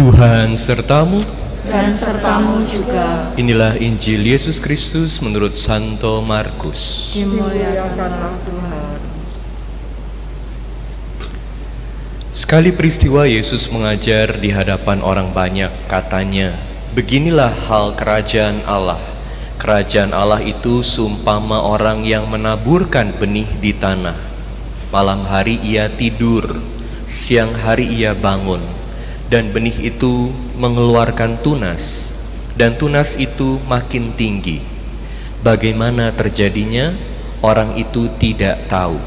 Tuhan sertamu. Dan sertamu juga. Inilah Injil Yesus Kristus menurut Santo Markus. Dimuliakanlah Tuhan. Sekali peristiwa Yesus mengajar di hadapan orang banyak, katanya, "Beginilah hal kerajaan Allah. Kerajaan Allah itu seumpama orang yang menaburkan benih di tanah. Malam hari ia tidur, siang hari ia bangun, dan benih itu mengeluarkan tunas, dan tunas itu makin tinggi. Bagaimana terjadinya, orang itu tidak tahu.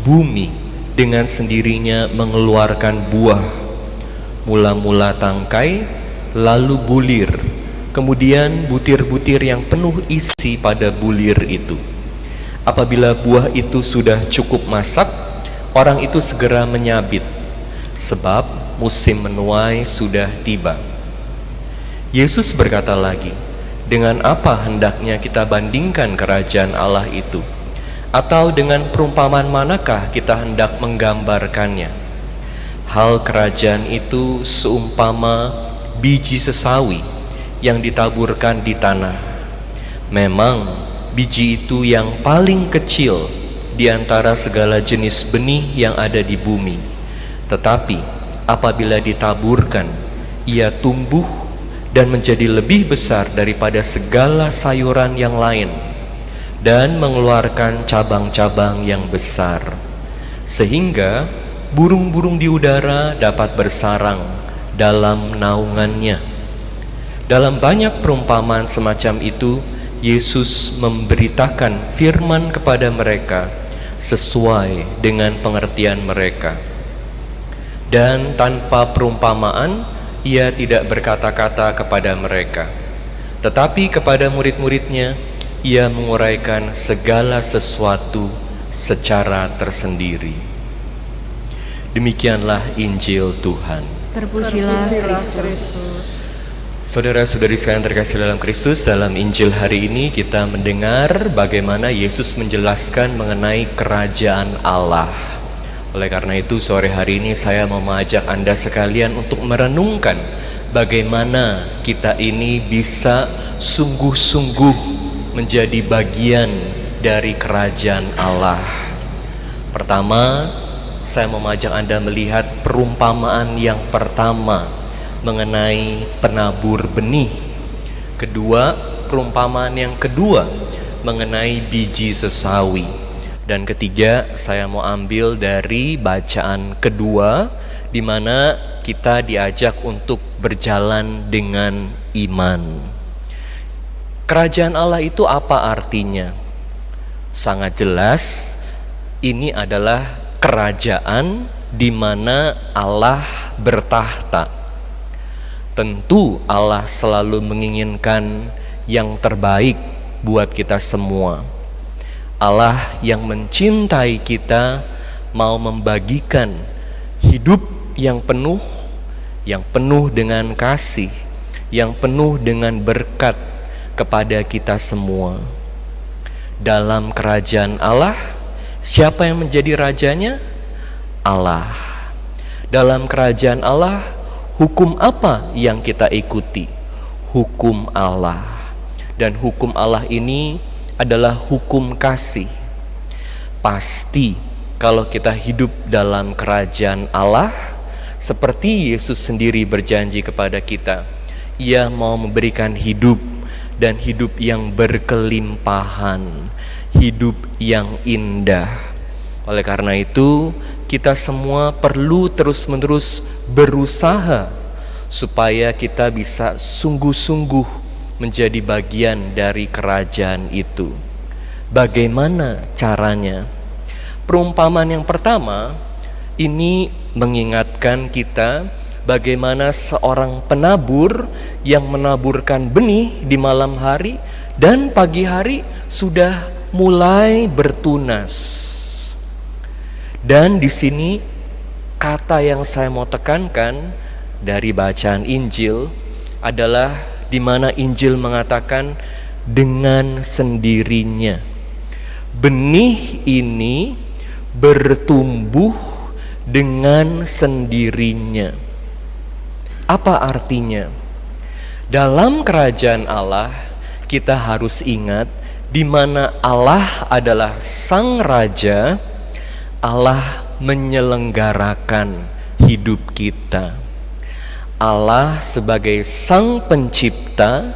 Bumi dengan sendirinya mengeluarkan buah, mula-mula tangkai, lalu bulir, kemudian butir-butir yang penuh isi pada bulir itu. Apabila buah itu sudah cukup masak, orang itu segera menyabit, sebab musim menuai sudah tiba." Yesus berkata lagi, "Dengan apa hendaknya kita bandingkan kerajaan Allah itu? Atau dengan perumpamaan manakah kita hendak menggambarkannya? Hal kerajaan itu seumpama biji sesawi yang ditaburkan di tanah. Memang biji itu yang paling kecil di antara segala jenis benih yang ada di bumi. Tetapi apabila ditaburkan, ia tumbuh dan menjadi lebih besar daripada segala sayuran yang lain, dan mengeluarkan cabang-cabang yang besar, sehingga burung-burung di udara dapat bersarang dalam naungannya." Dalam banyak perumpamaan semacam itu, Yesus memberitakan firman kepada mereka sesuai dengan pengertian mereka. Dan tanpa perumpamaan, ia tidak berkata-kata kepada mereka. Tetapi kepada murid-muridnya, ia menguraikan segala sesuatu secara tersendiri. Demikianlah Injil Tuhan. Terpujilah Kristus. Saudara-saudari sekalian terkasih dalam Kristus, dalam Injil hari ini kita mendengar bagaimana Yesus menjelaskan mengenai kerajaan Allah. Oleh karena itu sore hari ini saya mau mengajak Anda sekalian untuk merenungkan bagaimana kita ini bisa sungguh-sungguh menjadi bagian dari kerajaan Allah. Pertama, saya mau mengajak Anda melihat perumpamaan yang pertama mengenai penabur benih. Kedua, perumpamaan yang kedua mengenai biji sesawi. Dan ketiga, saya mau ambil dari bacaan kedua, di mana kita diajak untuk berjalan dengan iman. Kerajaan Allah itu apa artinya? Sangat jelas, ini adalah kerajaan di mana Allah bertahta. Tentu Allah selalu menginginkan yang terbaik buat kita semua. Allah yang mencintai kita mau membagikan hidup yang penuh dengan kasih, yang penuh dengan berkat kepada kita semua. Dalam kerajaan Allah, siapa yang menjadi rajanya? Allah. Dalam kerajaan Allah, hukum apa yang kita ikuti? Hukum Allah. Dan hukum Allah ini adalah hukum kasih. Pasti kalau kita hidup dalam kerajaan Allah, seperti Yesus sendiri berjanji kepada kita, Ia mau memberikan hidup, dan hidup yang berkelimpahan, hidup yang indah. Oleh karena itu, kita semua perlu terus-menerus berusaha supaya kita bisa sungguh-sungguh menjadi bagian dari kerajaan itu. Bagaimana caranya? Perumpamaan yang pertama ini mengingatkan kita bagaimana seorang penabur yang menaburkan benih di malam hari dan pagi hari sudah mulai bertunas. Dan di sini kata yang saya mau tekankan dari bacaan Injil adalah di mana Injil mengatakan dengan sendirinya. Benih ini bertumbuh dengan sendirinya. Apa artinya? Dalam kerajaan Allah, kita harus ingat di mana Allah adalah Sang Raja, Allah menyelenggarakan hidup kita. Allah sebagai Sang Pencipta,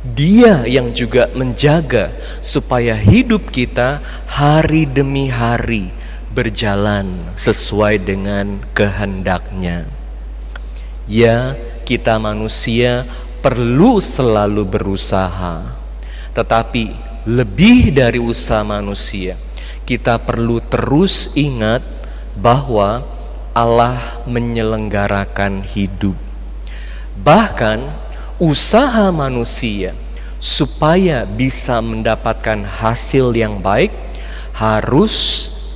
Dia yang juga menjaga supaya hidup kita hari demi hari berjalan sesuai dengan kehendak-Nya. Ya, kita manusia perlu selalu berusaha, tetapi lebih dari usaha manusia, kita perlu terus ingat bahwa Allah menyelenggarakan hidup. Bahkan usaha manusia supaya bisa mendapatkan hasil yang baik harus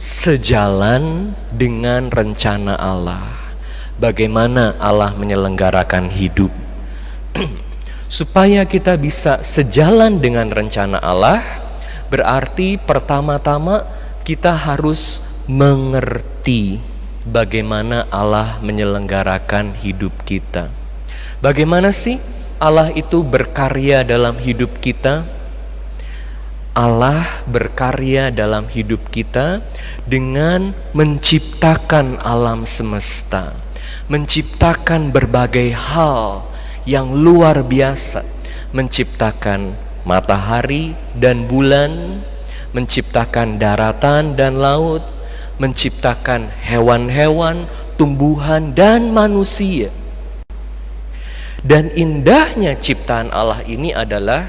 sejalan dengan rencana Allah. Bagaimana Allah menyelenggarakan hidup? Supaya kita bisa sejalan dengan rencana Allah, berarti pertama-tama kita harus mengerti bagaimana Allah menyelenggarakan hidup kita. Bagaimana sih Allah itu berkarya dalam hidup kita? Allah berkarya dalam hidup kita dengan menciptakan alam semesta, menciptakan berbagai hal yang luar biasa, menciptakan matahari dan bulan, menciptakan daratan dan laut, menciptakan hewan-hewan, tumbuhan dan manusia. Dan indahnya ciptaan Allah ini adalah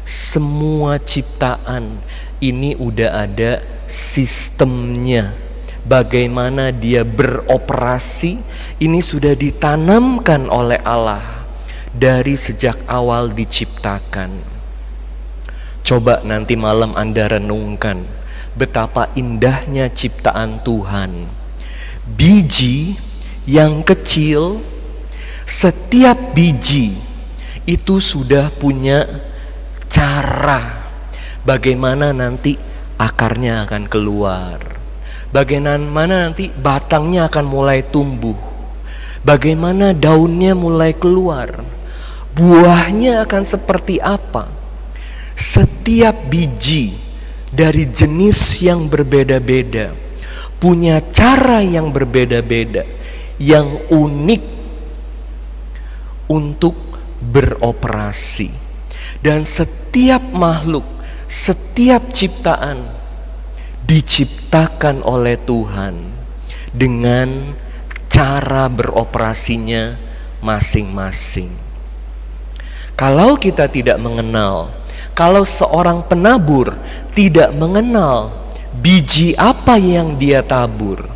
semua ciptaan ini udah ada sistemnya. Bagaimana dia beroperasi, ini sudah ditanamkan oleh Allah dari sejak awal diciptakan. Coba nanti malam Anda renungkan betapa indahnya ciptaan Tuhan. Biji yang kecil, setiap biji itu sudah punya cara bagaimana nanti akarnya akan keluar, bagaimana nanti batangnya akan mulai tumbuh, bagaimana daunnya mulai keluar, buahnya akan seperti apa. Setiap biji dari jenis yang berbeda-beda punya cara yang berbeda-beda, yang unik untuk beroperasi. Dan setiap makhluk, setiap ciptaan diciptakan oleh Tuhan dengan cara beroperasinya masing-masing. Kalau kita tidak mengenal, kalau seorang penabur tidak mengenal biji apa yang dia tabur,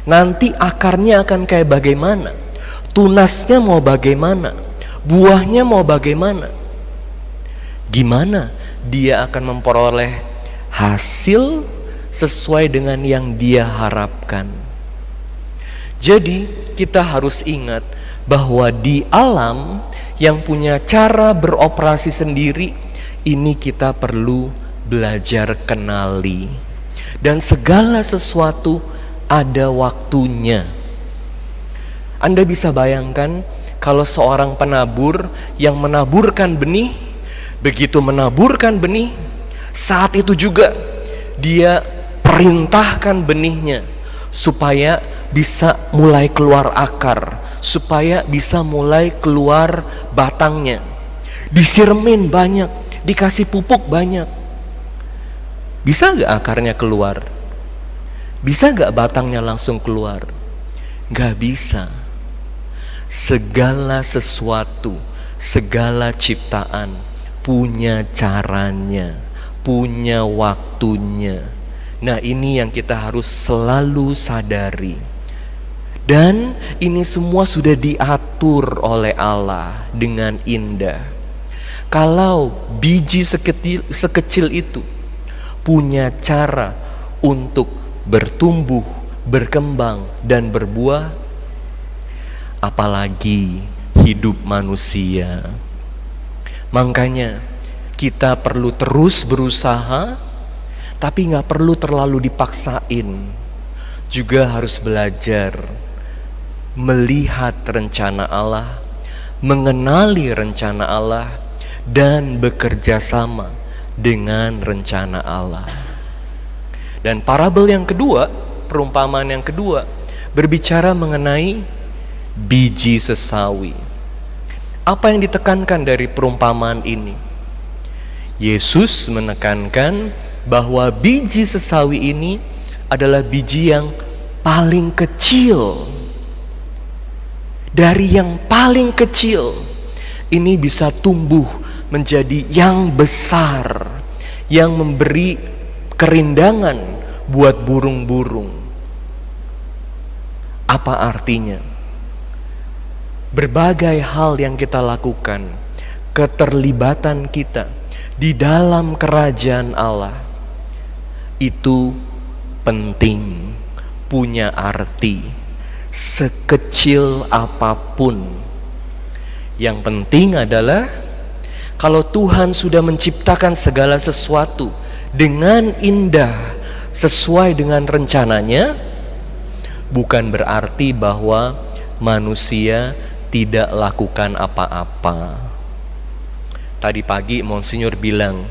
nanti akarnya akan kayak bagaimana, tunasnya mau bagaimana, buahnya mau bagaimana, gimana dia akan memperoleh hasil sesuai dengan yang dia harapkan. Jadi kita harus ingat bahwa di alam yang punya cara beroperasi sendiri, ini kita perlu belajar kenali. Dan segala sesuatu ada waktunya. Anda bisa bayangkan kalau seorang penabur yang menaburkan benih, begitu menaburkan benih, saat itu juga dia perintahkan benihnya supaya bisa mulai keluar akar, supaya bisa mulai keluar batangnya. Disirmin banyak, dikasih pupuk banyak. Bisa gak akarnya keluar? Bisa gak batangnya langsung keluar? Gak bisa. Segala sesuatu, segala ciptaan punya caranya, punya waktunya. Nah, ini yang kita harus selalu sadari. Dan ini semua sudah diatur oleh Allah dengan indah. Kalau biji sekecil itu punya cara untuk bertumbuh, berkembang, dan berbuah, apalagi hidup manusia. Makanya kita perlu terus berusaha, tapi gak perlu terlalu dipaksain. Juga harus belajar melihat rencana Allah, mengenali rencana Allah, dan bekerja sama dengan rencana Allah. Dan parabel yang kedua, perumpamaan yang kedua, berbicara mengenai biji sesawi. Apa yang ditekankan dari perumpamaan ini? Yesus menekankan bahwa biji sesawi ini adalah biji yang paling kecil. Dari yang paling kecil, ini bisa tumbuh menjadi yang besar, yang memberi kerindangan buat burung-burung. Apa artinya? Berbagai hal yang kita lakukan, keterlibatan kita di dalam kerajaan Allah itu penting, punya arti, sekecil apapun. Yang penting adalah kalau Tuhan sudah menciptakan segala sesuatu dengan indah sesuai dengan rencananya, bukan berarti bahwa manusia tidak lakukan apa-apa. Tadi pagi Monsinyur bilang,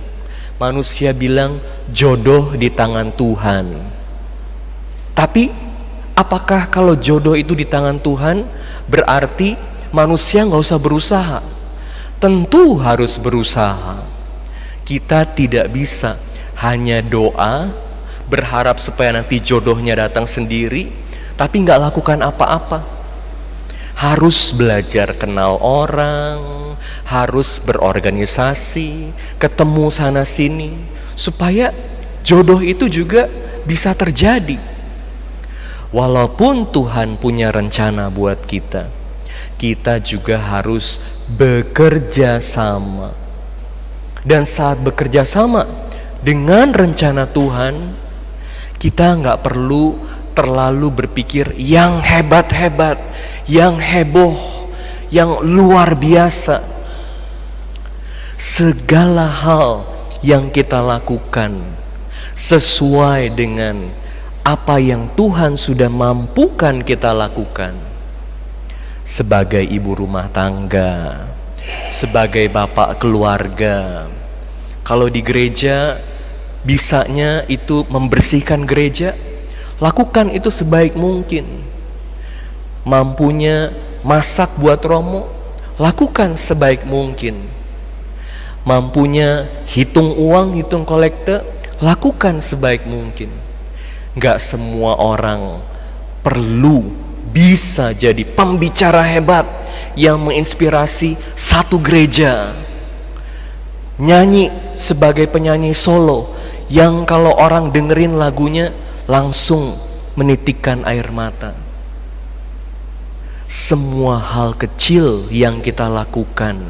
manusia bilang jodoh di tangan Tuhan. Tapi apakah kalau jodoh itu di tangan Tuhan berarti manusia nggak usah berusaha? Tentu harus berusaha. Kita tidak bisa hanya doa, berharap supaya nanti jodohnya datang sendiri, tapi nggak lakukan apa-apa. Harus belajar kenal orang, harus berorganisasi, ketemu sana sini, supaya jodoh itu juga bisa terjadi. Walaupun Tuhan punya rencana buat kita, kita juga harus bekerja sama. Dan saat bekerja sama dengan rencana Tuhan, kita nggak perlu terlalu berpikir yang hebat-hebat, yang heboh, yang luar biasa. Segala hal yang kita lakukan sesuai dengan apa yang Tuhan sudah mampukan kita lakukan. Sebagai ibu rumah tangga, sebagai bapak keluarga, kalau di gereja bisanya itu membersihkan gereja, lakukan itu sebaik mungkin. Mampunya masak buat romo, lakukan sebaik mungkin. Mampunya hitung uang, hitung kolekte, lakukan sebaik mungkin. Gak semua orang perlu bisa jadi pembicara hebat yang menginspirasi satu gereja. Nyanyi sebagai penyanyi solo yang kalau orang dengerin lagunya langsung menitikkan air mata. Semua hal kecil yang kita lakukan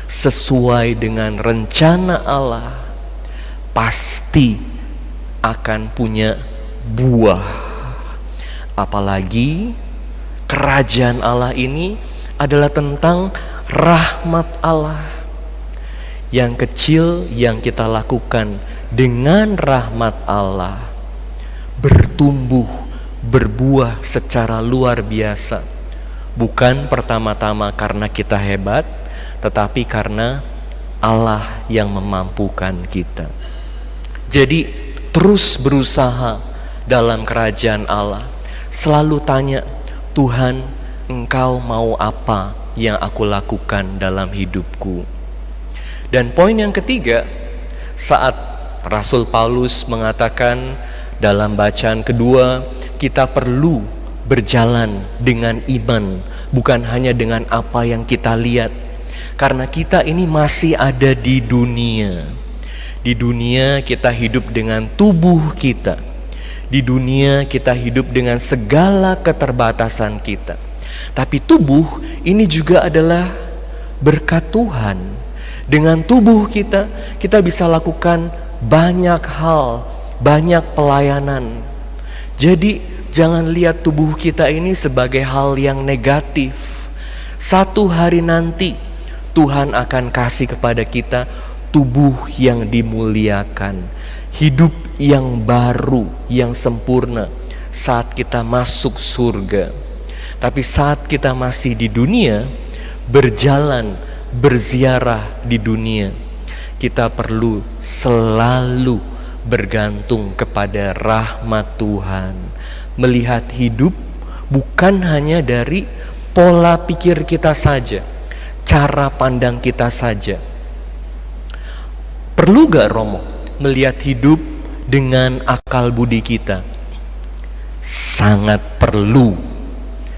sesuai dengan rencana Allah pasti akan punya buah. Apalagi kerajaan Allah ini adalah tentang rahmat Allah. Yang kecil yang kita lakukan dengan rahmat Allah bertumbuh, berbuah secara luar biasa. Bukan pertama-tama karena kita hebat, tetapi karena Allah yang memampukan kita. Jadi terus berusaha dalam kerajaan Allah. Selalu tanya, Tuhan, Engkau mau apa yang aku lakukan dalam hidupku? Dan poin yang ketiga, saat Rasul Paulus mengatakan dalam bacaan kedua, kita perlu berjalan dengan iman, bukan hanya dengan apa yang kita lihat. Karena kita ini masih ada di dunia. Di dunia kita hidup dengan tubuh kita. Di dunia kita hidup dengan segala keterbatasan kita. Tapi tubuh ini juga adalah berkat Tuhan. Dengan tubuh kita, kita bisa lakukan banyak hal, banyak pelayanan. Jadi jangan lihat tubuh kita ini sebagai hal yang negatif. Satu hari nanti Tuhan akan kasih kepada kita tubuh yang dimuliakan, hidup yang baru, yang sempurna saat kita masuk surga. Tapi saat kita masih di dunia, berjalan, berziarah di dunia, kita perlu selalu bergantung kepada rahmat Tuhan. Melihat hidup bukan hanya dari pola pikir kita saja, cara pandang kita saja. Perlu gak Romo melihat hidup dengan akal budi kita? Sangat perlu.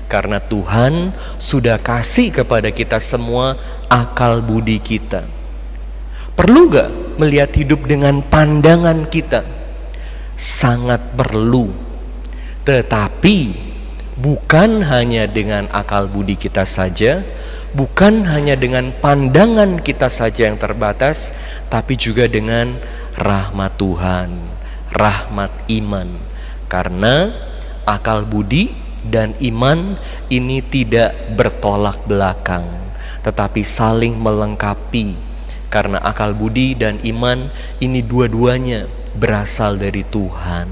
Karena Tuhan sudah kasih kepada kita semua akal budi kita. Perlu gak melihat hidup dengan pandangan kita? Sangat perlu. Tetapi bukan hanya dengan akal budi kita saja, bukan hanya dengan pandangan kita saja yang terbatas, tapi juga dengan rahmat Tuhan, rahmat iman. Karena akal budi dan iman ini tidak bertolak belakang, tetapi saling melengkapi. Karena akal budi dan iman ini dua-duanya berasal dari Tuhan.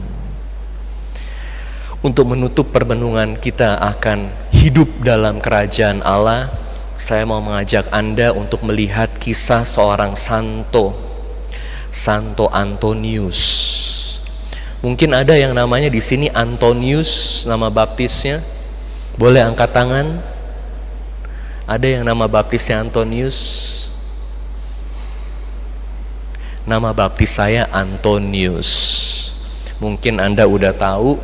Untuk menutup permenungan kita akan hidup dalam kerajaan Allah, saya mau mengajak Anda untuk melihat kisah seorang santo, Santo Antonius. Mungkin ada yang namanya di sini Antonius, nama baptisnya. Boleh angkat tangan? Ada yang nama baptisnya Antonius? Nama baptis saya Antonius. Mungkin Anda udah tahu,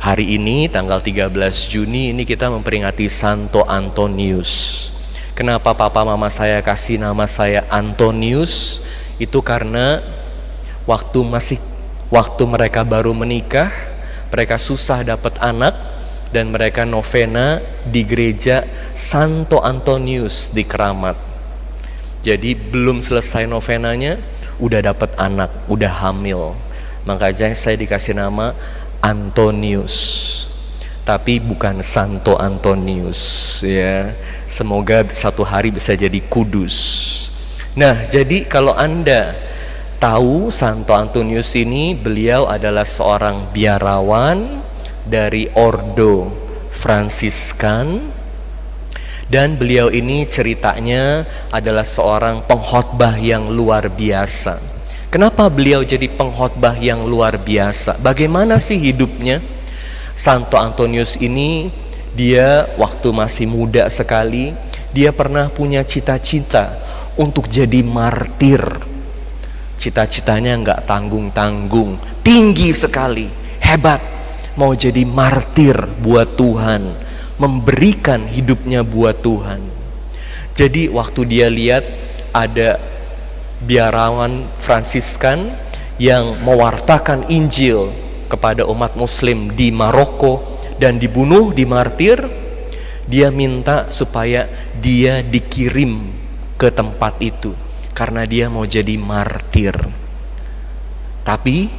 hari ini tanggal 13 Juni ini kita memperingati Santo Antonius. Kenapa papa mama saya kasih nama saya Antonius? Itu karena waktu mereka baru menikah, mereka susah dapat anak, dan mereka novena di gereja Santo Antonius di Keramat. Jadi belum selesai novenanya, udah dapat anak, udah hamil. Makanya saya dikasih nama Antonius. Tapi bukan Santo Antonius ya. Semoga satu hari bisa jadi kudus. Nah, jadi kalau Anda tahu Santo Antonius ini, beliau adalah seorang biarawan dari Ordo Fransiskan, dan beliau ini ceritanya adalah seorang pengkhotbah yang luar biasa. Kenapa beliau jadi pengkhotbah yang luar biasa? Bagaimana sih hidupnya? Santo Antonius ini, dia waktu masih muda sekali, dia pernah punya cita-cita untuk jadi martir. Cita-citanya nggak tanggung-tanggung, tinggi sekali, hebat, mau jadi martir buat Tuhan, memberikan hidupnya buat Tuhan. Jadi waktu dia lihat ada biarawan Fransiskan yang mewartakan Injil kepada umat Muslim di Maroko dan dibunuh, dimartir, dia minta supaya dia dikirim ke tempat itu karena dia mau jadi martir. Tapi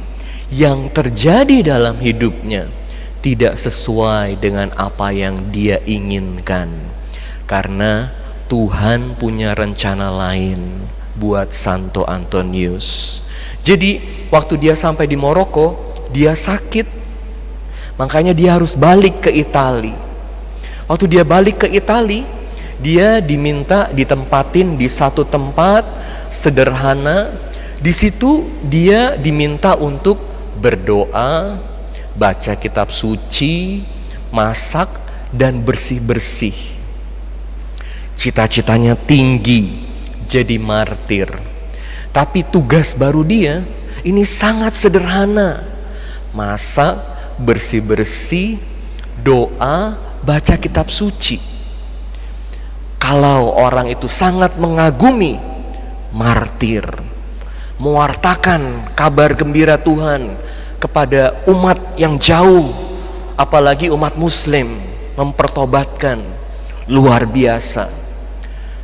yang terjadi dalam hidupnya tidak sesuai dengan apa yang dia inginkan, karena Tuhan punya rencana lain buat Santo Antonius. Jadi waktu dia sampai di Maroko, dia sakit, makanya dia harus balik ke Itali. Waktu dia balik ke Itali, dia diminta ditempatin di satu tempat sederhana. Di situ dia diminta untuk berdoa, baca kitab suci, masak, dan bersih-bersih. Cita-citanya tinggi, jadi martir. Tapi tugas baru dia ini sangat sederhana. Masak, bersih-bersih, doa, baca kitab suci. Kalau orang itu sangat mengagumi martir, mewartakan kabar gembira Tuhan kepada umat yang jauh, apalagi umat Muslim, mempertobatkan, luar biasa.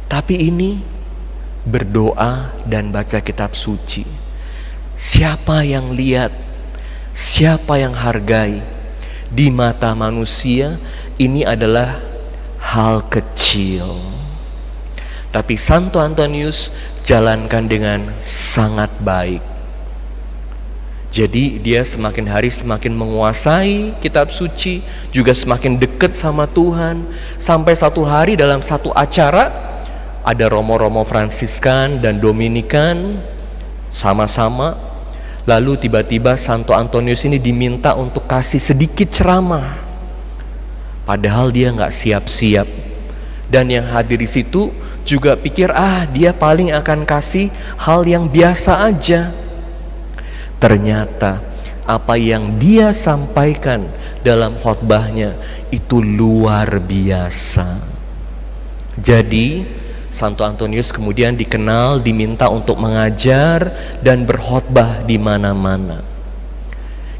Tapi ini berdoa dan baca kitab suci. Siapa yang lihat, siapa yang hargai? Di mata manusia ini adalah hal kecil, tapi Santo Antonius jalankan dengan sangat baik. Jadi dia semakin hari semakin menguasai kitab suci, juga semakin dekat sama Tuhan. Sampai satu hari dalam satu acara, ada romo-romo Fransiskan dan Dominikan sama-sama. Lalu tiba-tiba Santo Antonius ini diminta untuk kasih sedikit ceramah. Padahal dia gak siap-siap. Dan yang hadir di situ juga pikir, dia paling akan kasih hal yang biasa aja. Ternyata apa yang dia sampaikan dalam khotbahnya itu luar biasa. Jadi Santo Antonius kemudian dikenal, diminta untuk mengajar dan berkhotbah di mana-mana.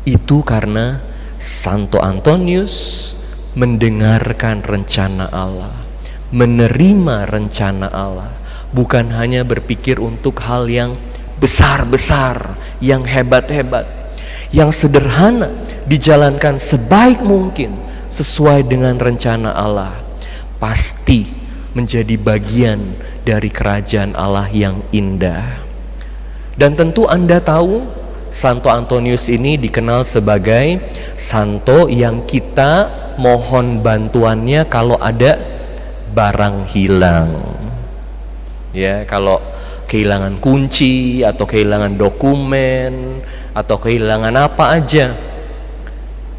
Itu karena Santo Antonius mendengarkan rencana Allah, menerima rencana Allah, bukan hanya berpikir untuk hal yang besar-besar, yang hebat-hebat, yang sederhana dijalankan sebaik mungkin sesuai dengan rencana Allah, pasti menjadi bagian dari kerajaan Allah yang indah. Dan tentu Anda tahu, Santo Antonius ini dikenal sebagai santo yang kita mohon bantuannya kalau ada barang hilang. Ya, kalau kehilangan kunci atau kehilangan dokumen atau kehilangan apa aja,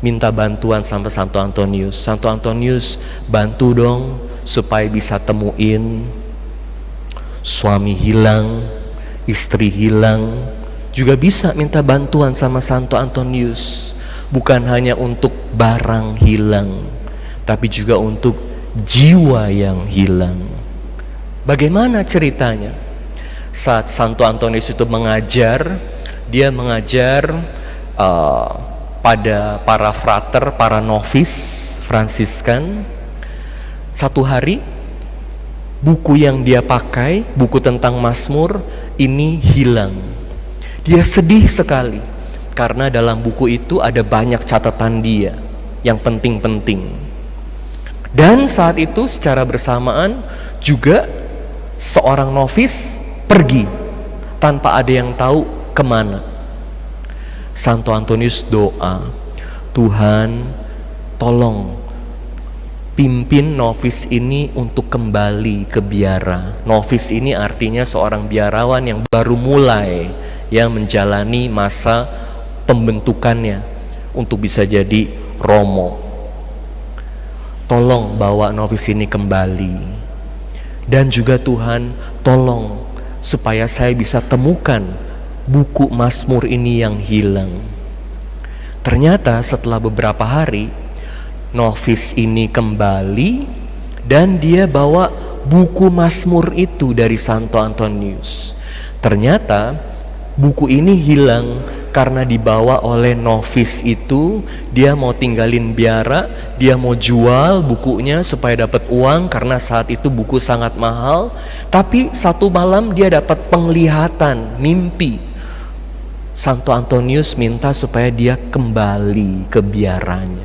minta bantuan sama Santo Antonius. Santo Antonius, bantu dong supaya bisa temuin suami hilang, istri hilang. Juga bisa minta bantuan sama Santo Antonius, bukan hanya untuk barang hilang, tapi juga untuk jiwa yang hilang. Bagaimana ceritanya? Saat Santo Antonius itu mengajar, dia mengajar pada para frater, para novis Fransiskan. Satu hari buku yang dia pakai, buku tentang Mazmur ini hilang. Dia sedih sekali karena dalam buku itu ada banyak catatan dia yang penting-penting. Dan saat itu secara bersamaan juga seorang novis pergi tanpa ada yang tahu kemana. Santo Antonius doa, Tuhan tolong pimpin novis ini untuk kembali ke biara. Novis ini artinya seorang biarawan yang baru mulai, yang menjalani masa pembentukannya untuk bisa jadi romo. Tolong bawa novis ini kembali. Dan juga Tuhan tolong supaya saya bisa temukan buku Mazmur ini yang hilang. Ternyata setelah beberapa hari, novis ini kembali dan dia bawa buku Mazmur itu dari Santo Antonius. Ternyata buku ini hilang karena dibawa oleh novis itu. Dia mau tinggalin biara, dia mau jual bukunya supaya dapat uang karena saat itu buku sangat mahal. Tapi satu malam dia dapat penglihatan, mimpi. Santo Antonius minta supaya dia kembali ke biaranya.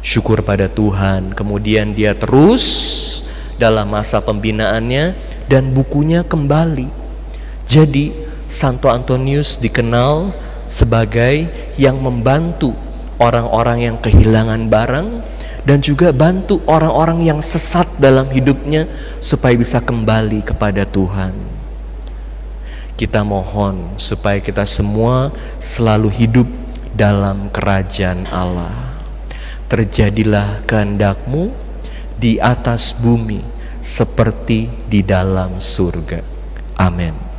Syukur pada Tuhan, kemudian dia terus dalam masa pembinaannya dan bukunya kembali. Jadi Santo Antonius dikenal sebagai yang membantu orang-orang yang kehilangan barang dan juga bantu orang-orang yang sesat dalam hidupnya supaya bisa kembali kepada Tuhan. Kita mohon supaya kita semua selalu hidup dalam kerajaan Allah. Terjadilah kehendak-Mu di atas bumi seperti di dalam surga. Amin.